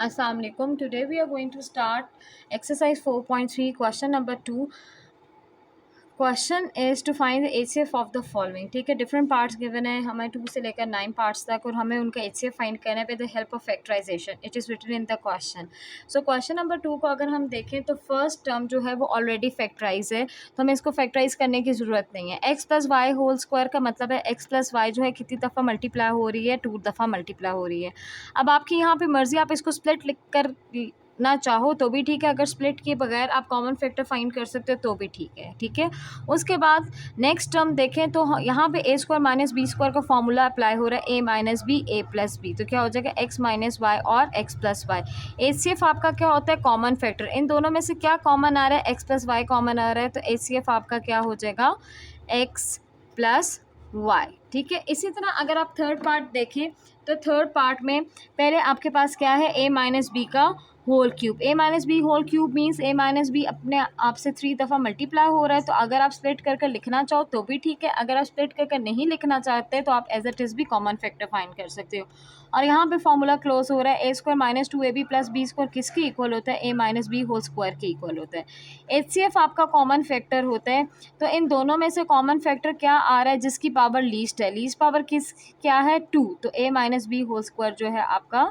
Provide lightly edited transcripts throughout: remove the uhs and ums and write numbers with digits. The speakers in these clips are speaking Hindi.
Assalamualaikum. Today we are going to start exercise 4.3 question number 2. Question is to find the HCF of the following. ठीक है, डिफरेंट पार्ट्स गिवन है हमें 2 से लेकर 9 पार्ट्स तक और हमें उनका एचसीएफ फाइंड करना है with the help of factorisation. It is written in the question. So question number 2 को अगर हम देखें तो फर्स्ट टर्म जो है वो ऑलरेडी फैक्टराइज है, तो हमें इसको फैक्टराइज करने की ज़रूरत नहीं है। X plus y whole square का मतलब है एक्स प्लस वाई जो है कितनी दफ़ा मल्टीप्लाई हो रही है, 2 दफ़ा मल्टीप्लाई हो रही है। अब आपकी यहाँ पे मर्ज़ी, आप इसको स्प्लिट लिख कर ना चाहो तो भी ठीक है, अगर स्प्लिट के बगैर आप कॉमन फैक्टर फाइंड कर सकते हो तो भी ठीक है। ठीक है, उसके बाद नेक्स्ट टर्म देखें तो यहाँ पे ए स्क्वायर माइनस बी स्क्वायर का फॉर्मूला अप्लाई हो रहा है, A minus b A plus b, तो क्या हो जाएगा एक्स माइनस वाई और एक्स प्लस वाई। एचसीएफ आपका क्या होता है, कॉमन फैक्टर। इन दोनों में से क्या कॉमन आ रहा है, एक्स प्लस वाई कॉमन आ रहा है, तो एचसीएफ आपका क्या हो जाएगा, एक्स प्लस वाई। ठीक है, इसी तरह अगर आप थर्ड पार्ट देखें तो थर्ड पार्ट में पहले आपके पास क्या है, ए माइनस बी का whole cube. A minus B whole cube means A minus B अपने आप से 3 दफ़ा मल्टीप्लाई हो रहा है, तो अगर आप स्प्लिट कर कर लिखना चाहो तो भी ठीक है, अगर आप स्प्लिट कर कर नहीं लिखना चाहते तो आप एज इट इज़ भी कॉमन फैक्टर फाइंड कर सकते हो। और यहाँ पे फॉर्मूला क्लोज हो रहा है, A square minus 2ab plus B square किसके इक्वल होता है, A minus B whole square के इक्वल होता है। एचसीएफ आपका कॉमन फैक्टर होता है, तो इन दोनों में से कॉमन फैक्टर क्या आ रहा है, जिसकी पावर लीस्ट है, लीस्ट पावर किस क्या है 2, तो ए माइनस बी होल स्क्वायर जो है आपका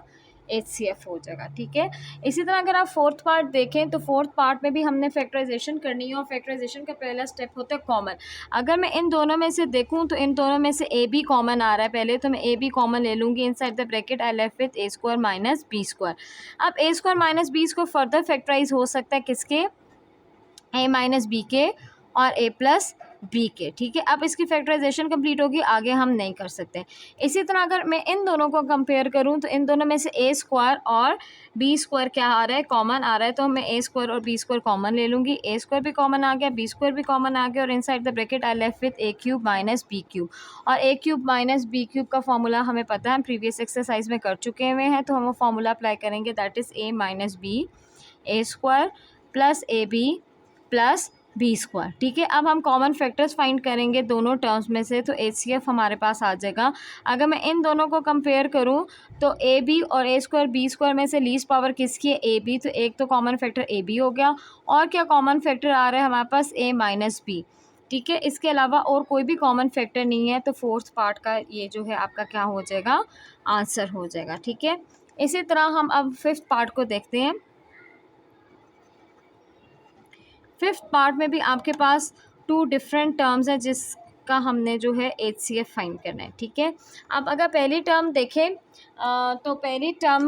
एचसीएफ हो जाएगा। ठीक है, इसी तरह अगर आप फोर्थ पार्ट देखें तो फोर्थ पार्ट में भी हमने फैक्टराइजेशन करनी है और फैक्टराइजेशन का पहला स्टेप होता है कॉमन। अगर मैं इन दोनों में से देखूं तो इन दोनों में से ए बी कॉमन आ रहा है, पहले तो मैं ए बी कॉमन ले लूँगी inside the bracket, I left with A square minus B square. अब A square minus B square further factorize हो सकता है किसके, ए माइनस बी के और ए प्लस बी के। ठीक है, अब इसकी फैक्टराइजेशन कंप्लीट होगी, आगे हम नहीं कर सकते। इसी तरह अगर मैं इन दोनों को कंपेयर करूं तो इन दोनों में से ए स्क्वायर और बी स्क्वायर क्या आ रहा है, कॉमन आ रहा है, तो मैं ए स्क्वायर और बी स्क्वायर कॉमन ले लूँगी। ए स्क्वायर भी कॉमन आ गया, बी स्क्वायर भी कॉमन आ गया, और inside the bracket I left with a cube minus b cube. और a cube minus b cube का फॉर्मूला हमें पता है, हम प्रीवियस एक्सरसाइज में कर चुके हुए हैं, तो हम वो फॉर्मूला अप्लाई करेंगे, that is a minus b a square plus a b plus B square. ठीक है, अब हम कॉमन फैक्टर्स फाइंड करेंगे दोनों टर्म्स में से, तो एचसीएफ हमारे पास आ जाएगा। अगर मैं इन दोनों को कंपेयर करूं तो ए बी और ए स्क्वायर बी स्क्वायर में से लीस्ट पावर किसकी है, ए बी, तो एक तो कॉमन फैक्टर ए बी हो गया, और क्या कॉमन फैक्टर आ रहा है हमारे पास, ए माइनस बी। ठीक है, इसके अलावा और कोई भी कॉमन फैक्टर नहीं है, तो फोर्थ पार्ट का ये जो है आपका क्या हो जाएगा, आंसर हो जाएगा। ठीक है, इसी तरह हम अब फिफ्थ पार्ट को देखते हैं। फिफ्थ पार्ट में भी आपके पास 2 डिफरेंट टर्म्स हैं जिसका हमने जो है एचसीएफ फाइंड करना है। ठीक है, अब अगर पहली टर्म देखें तो पहली टर्म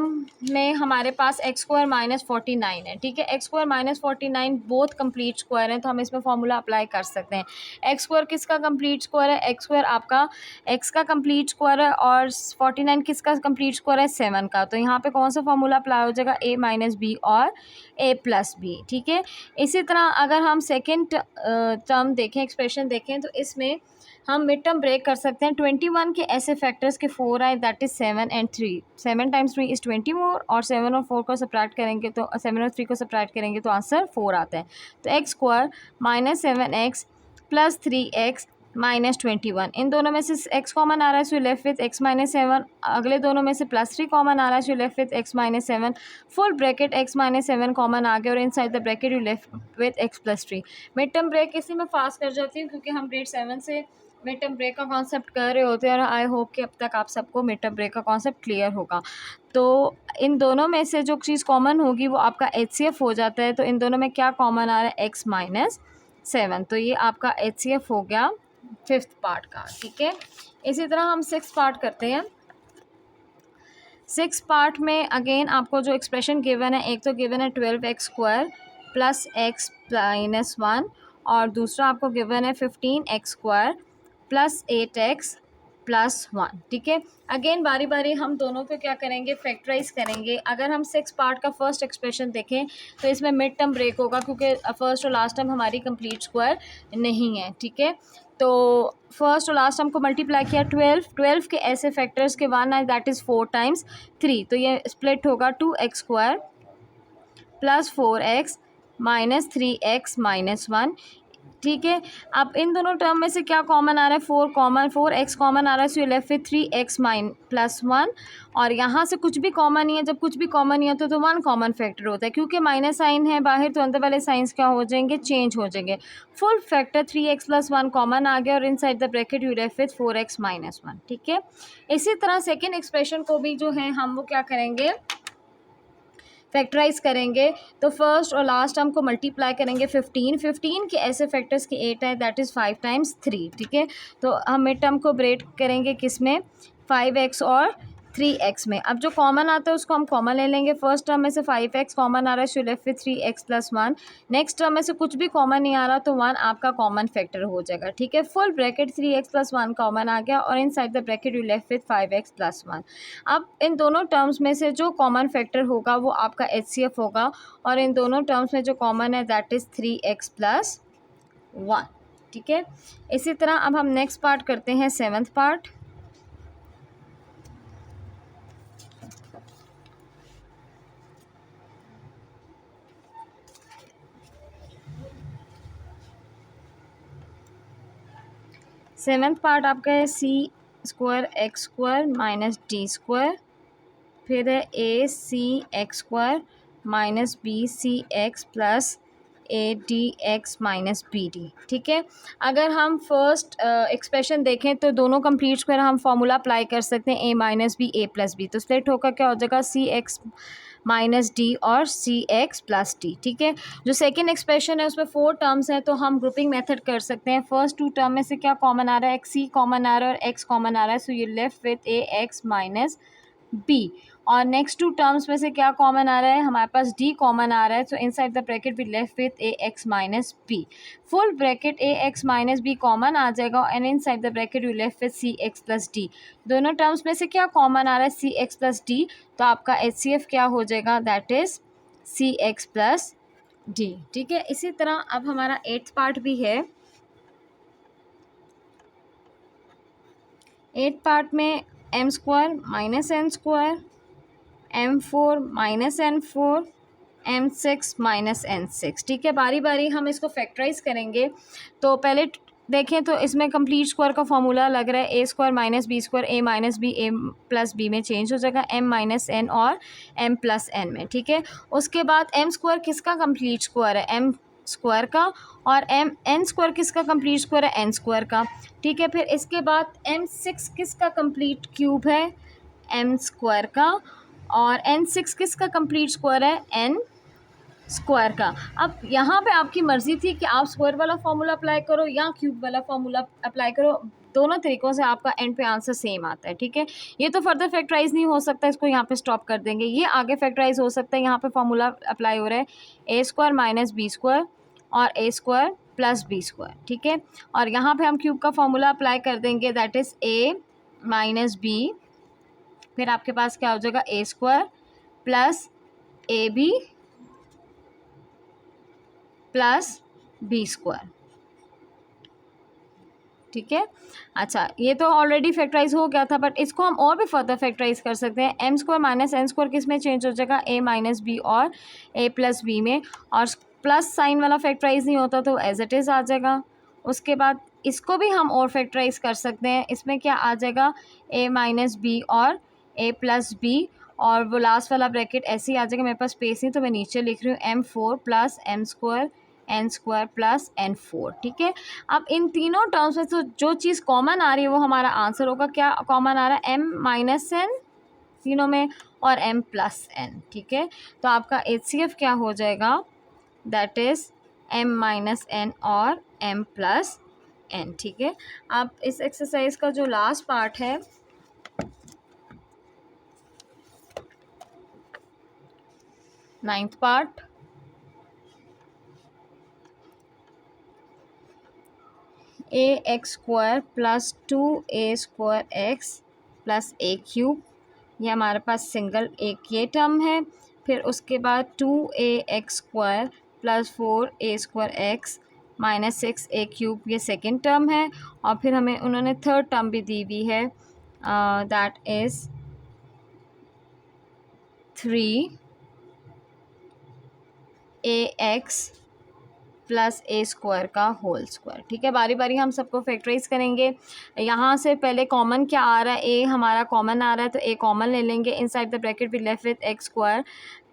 में हमारे पास एक्स स्क्वायर माइनस 49 है। ठीक है, x square minus 49 both complete square हैं, तो हम इसमें फॉर्मूला अप्लाई कर सकते हैं। एक्स स्क्वायर किसका कंप्लीट स्क्वायर है, एक्स स्क्वायर आपका एक्स का कंप्लीट स्क्वायर है, और 49 किसका कंप्लीट स्क्वायर है, 7 का, तो यहाँ पे कौन सा फॉर्मूला अप्लाई हो जाएगा, ए माइनस बी और ए प्लस बी। ठीक है, इसी तरह अगर हम सेकेंड टर्म देखें, एक्सप्रेशन देखें, तो इसमें हम मिड टर्म ब्रेक कर सकते हैं। 21 के ऐसे फैक्टर्स के 4 आए, that is 7 and 3। 7 times 3 is 24, और 7 और 4 को सब्ट्रैक्ट करेंगे तो 7 और 3 को सब्ट्रैक्ट करेंगे तो आंसर 4 आता है। तो x square minus 7x plus 3x minus 21, इन दोनों में से x कॉमन आ रहा है, so left with x minus 7। अगले दोनों में से प्लस 3 कॉमन आ रहा है, so left with x minus 7। Full bracket x minus 7 common आ गया, और inside the bracket you left with x plus 3। Mid term break इसी में फास्ट कर जाती हूँ क्योंकि हम ग्रेड 7 से मिड टर्म ब्रेक का कॉन्सेप्ट कर रहे होते हैं, और आई होप कि अब तक आप सबको मिड टर्म ब्रेक का कॉन्सेप्ट क्लियर होगा। तो इन दोनों में से जो चीज़ कॉमन होगी वो आपका एचसीएफ हो जाता है, तो इन दोनों में क्या कॉमन आ रहा है, x माइनस 7, तो ये आपका एचसीएफ हो गया फिफ्थ पार्ट का। ठीक है, इसी तरह हम सिक्स पार्ट करते हैं। सिक्स पार्ट में अगेन आपको जो एक्सप्रेशन गिवन है, एक तो गिवन है 12x square plus x minus 1, और दूसरा आपको गिवन है 15x square plus 8x plus 1। ठीक है, अगेन बारी बारी हम दोनों को क्या करेंगे, फैक्टराइज करेंगे। अगर हम सिक्स पार्ट का फर्स्ट एक्सप्रेशन देखें तो इसमें मिड टर्म ब्रेक होगा क्योंकि फर्स्ट और लास्ट टर्म हमारी कंप्लीट स्क्वायर नहीं है। ठीक है, तो फर्स्ट और लास्ट टर्म को मल्टीप्लाई किया 12 के ऐसे फैक्टर्स के 1 है, दैट इज़ 4 टाइम्स 3, तो ये स्प्लिट होगा 2x square plus 4x minus 3x minus 1। ठीक है। अब इन दोनों टर्म में से क्या कॉमन आ रहा है, 4x कॉमन आ रहा है, so you left with 3x plus 1। और यहाँ से कुछ भी कॉमन नहीं है, जब कुछ भी कॉमन नहीं होता तो 1 कॉमन फैक्टर होता है, क्योंकि माइनस साइन है बाहर तो अंदर वाले साइंस क्या हो जाएंगे, चेंज हो जाएंगे। Full factor 3x plus 1 common आ गया और inside the bracket you left with 4x minus 1। ठीक है। इसी तरह सेकेंड एक्सप्रेशन को भी जो है हम वो क्या करेंगे, फैक्टराइज करेंगे। तो फर्स्ट और लास्ट टर्म को मल्टीप्लाई करेंगे 15 के ऐसे फैक्टर्स के 8 है, दैट इज़ 5 टाइम्स 3। ठीक है। तो हम मिड टर्म को ब्रेक करेंगे किस में, 5x और 3x में। अब जो कॉमन आता है उसको हम कॉमन ले लेंगे। फर्स्ट टर्म में से 5x कॉमन आ रहा है, so left with 3x plus 1। Next term में से कुछ भी कॉमन नहीं आ रहा तो 1 आपका कॉमन फैक्टर हो जाएगा। ठीक है। Full bracket 3x plus 1 common आ गया और inside the bracket you left with 5x plus 1। अब इन दोनों टर्म्स में से जो कॉमन फैक्टर होगा वो आपका HCF होगा और इन दोनों टर्म्स में जो कॉमन है दैट इज़ 3x प्लस 1। ठीक है। इसी तरह अब हम नेक्स्ट पार्ट करते हैं, 7th पार्ट। सेवन्थ पार्ट आपका है c² x² माइनस d², फिर है AC x² minus BCx plus ADx minus BD। ठीक है। अगर हम फर्स्ट एक्सप्रेशन देखें तो दोनों कंप्लीट स्क्वायर हम फॉर्मूला अप्लाई कर सकते हैं, a minus b a plus b, तो स्प्लिट होकर क्या हो जाएगा, CX माइनस डी और CX प्लस डी। ठीक है। जो सेकेंड एक्सप्रेशन है उसमें 4 टर्म्स हैं तो हम ग्रुपिंग मेथड कर सकते हैं। फर्स्ट 2 टर्म में से क्या कॉमन आ रहा है, XC कॉमन आ रहा है और X कॉमन आ रहा है, so you left with AX minus b. और नेक्स्ट 2 टर्म्स में से क्या कॉमन आ रहा है, हमारे पास डी कॉमन आ रहा है, so inside the bracket we left with AX minus B. Full bracket AX minus B common आ जाएगा and inside the bracket you left with CX plus D. दोनों टर्म्स में से क्या कॉमन आ रहा है, CX प्लस डी, तो आपका HCF क्या हो जाएगा, that is CX plus D. ठीक है। इसी तरह अब हमारा 8th पार्ट भी है। 8th पार्ट में m² minus n² m4 minus n4 m6 minus n6। ठीक है। बारी बारी हम इसको फैक्टराइज करेंगे। तो पहले देखें तो इसमें कंप्लीट स्क्वायर का फॉर्मूला लग रहा है, a² minus b² a minus b a plus b में चेंज हो जाएगा m माइनस n और m प्लस n में। ठीक है। उसके बाद m² किसका कंप्लीट स्क्वायर है, m² का, और n² किसका कंप्लीट स्क्वायर है, n² का। ठीक है। फिर इसके बाद m6 किसका कंप्लीट क्यूब है, m² का, और n6 किसका कंप्लीट स्क्वायर है, n² का। अब यहाँ पे आपकी मर्ज़ी थी कि आप स्क्वायर वाला फॉर्मूला अप्लाई करो या क्यूब वाला फॉर्मूला अप्लाई करो, दोनों तरीक़ों से आपका एंड पे आंसर सेम आता है। ठीक है। ये तो फर्दर फैक्टराइज नहीं हो सकता, इसको यहाँ पे स्टॉप कर देंगे। ये आगे फैक्टराइज हो सकता है, यहाँ पे फॉर्मूला अप्लाई हो रहा है a² माइनस b² और a² प्लस b²। ठीक है। और यहाँ पे हम क्यूब का फॉर्मूला अप्लाई कर देंगे, that is a minus b, फिर आपके पास क्या हो जाएगा, a² plus AB plus b²। ठीक है। अच्छा, ये तो ऑलरेडी फैक्टराइज हो गया था, बट इसको हम और भी फर्दर फैक्टराइज कर सकते हैं। m² माइनस n² किस में चेंज हो जाएगा, a माइनस बी और a प्लस बी में, और प्लस साइन वाला फैक्टराइज नहीं होता तो एज इट इज़ आ जाएगा। उसके बाद इसको भी हम और फैक्टराइज कर सकते हैं, इसमें क्या आ जाएगा, a माइनस बी और a प्लस बी, और वो लास्ट वाला ब्रैकेट ऐसे ही आ जाएगा। मेरे पास स्पेस नहीं तो मैं नीचे लिख रही हूँ m4 plus m² n² plus n4। ठीक है। अब इन तीनों टर्म्स में तो जो चीज़ कॉमन आ रही है वो हमारा आंसर होगा। क्या कॉमन आ रहा है, m माइनस n तीनों में और m प्लस n। ठीक है। तो आपका HCF क्या हो जाएगा, that is m minus n और m प्लस n। ठीक है। अब इस एक्सरसाइज का जो लास्ट पार्ट है, 9th part, ax² plus 2a² plus a³ ये हमारे पास सिंगल एक ये टर्म है। फिर उसके बाद 2ax² plus 4a² minus 6a³ ये सेकेंड टर्म है। और फिर हमें उन्होंने थर्ड टर्म भी दी हुई है, that is 3ax plus a square का होल स्क्वायर। ठीक है, बारी बारी हम सबको फैक्टराइज करेंगे। यहाँ से पहले कॉमन क्या आ रहा है, ए हमारा कॉमन आ रहा है तो ए कॉमन ले लेंगे। Inside the bracket we left with x square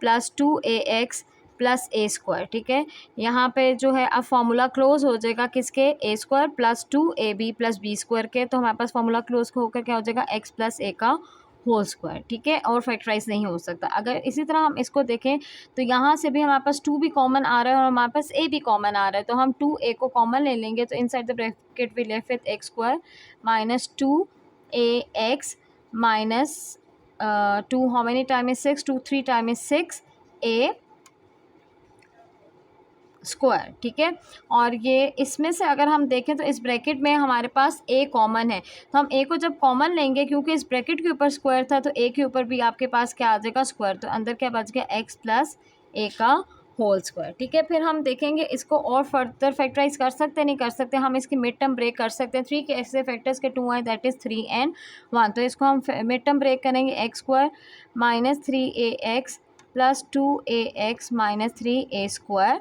plus 2ax plus a square. ठीक है, यहाँ पे जो है अब फॉर्मूला क्लोज हो जाएगा किसके, A square plus 2ab plus B square के। तो हमारे पास फॉर्मूला क्लोज होकर क्या हो जाएगा, एक्स प्लस ए का होल स्क्वायर। ठीक है, और फैक्टराइज नहीं हो सकता। अगर इसी तरह हम इसको देखें तो यहाँ से भी हमारे पास 2 भी कॉमन आ रहा है और हमारे पास a भी कॉमन आ रहा है, तो हम 2a को कॉमन ले लेंगे। तो inside the bracket we left with x square minus 2ax minus 2 how many time is 6, 2 3 time is 6a square. ठीक है, और ये इसमें से अगर हम देखें तो इस ब्रैकेट में हमारे पास a कॉमन है, तो हम a को जब कॉमन लेंगे क्योंकि इस ब्रैकेट के ऊपर स्क्वायर था तो a के ऊपर भी आपके पास क्या आ जाएगा, स्क्वायर। तो अंदर क्या बच गया, x प्लस a का होल स्क्वायर। ठीक है, फिर हम देखेंगे इसको और फर्दर फैक्टराइज कर सकते नहीं कर सकते, हम इसकी मिड टर्म ब्रेक कर सकते हैं। 3 के ऐसे फैक्टर्स के 2 आए दैट इज़ 3 and 1, तो इसको हम मिड टर्म ब्रेक करेंगे। X square minus 3ax plus 2ax minus 3a square.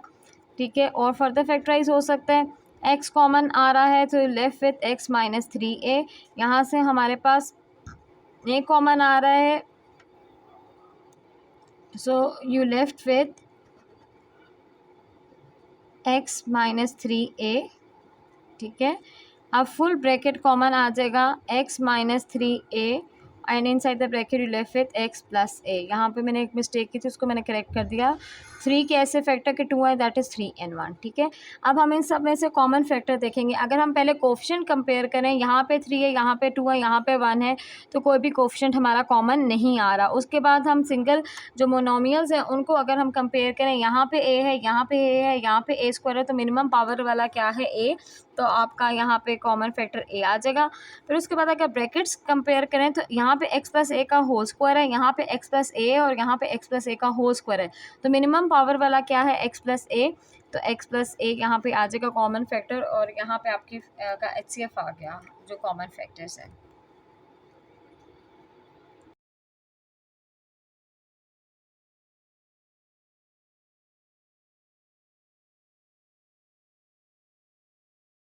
ठीक है, और फर्दर फैक्टराइज हो सकता है। x कॉमन आ रहा है तो left with x minus 3a। यहाँ से हमारे पास a कॉमन आ रहा है, so you left with x minus 3a। ठीक है, अब फुल ब्रैकेट कॉमन आ जाएगा, x minus 3a and inside the bracket you left with x plus a। यहाँ पे मैंने एक मिस्टेक की थी, उसको मैंने करेक्ट कर दिया। 3 के ऐसे फैक्टर के 2 है दैट इज़ 3 and 1। ठीक है, अब हम इन सब में से कॉमन फैक्टर देखेंगे। अगर हम पहले कोफिशिएंट कंपेयर करें, यहाँ पे 3 है, यहाँ पे 2 है, यहाँ पे 1 है, तो कोई भी कोफिशिएंट हमारा कॉमन नहीं आ रहा। उसके बाद हम सिंगल जो मोनोमियल्स हैं उनको अगर हम कंपेयर करें, यहाँ पे a है, यहाँ पे a है, यहाँ पे a स्क्वायर है, तो मिनिमम पावर वाला क्या है, a, तो आपका यहाँ पे कॉमन फैक्टर a आ जाएगा। फिर उसके बाद अगर ब्रैकेट्स कंपेयर करें तो यहाँ पे x प्लस ए का होल स्क्वायर है, यहाँ पे x प्लस ए और यहाँ पे x प्लस ए का होल स्क्वायर है, तो मिनिमम पावर वाला क्या है, x प्लस ए, तो x प्लस ए यहाँ पे आ जाएगा कॉमन फैक्टर, और यहाँ पे आपकी का HCF आ गया जो कॉमन फैक्टर्स है।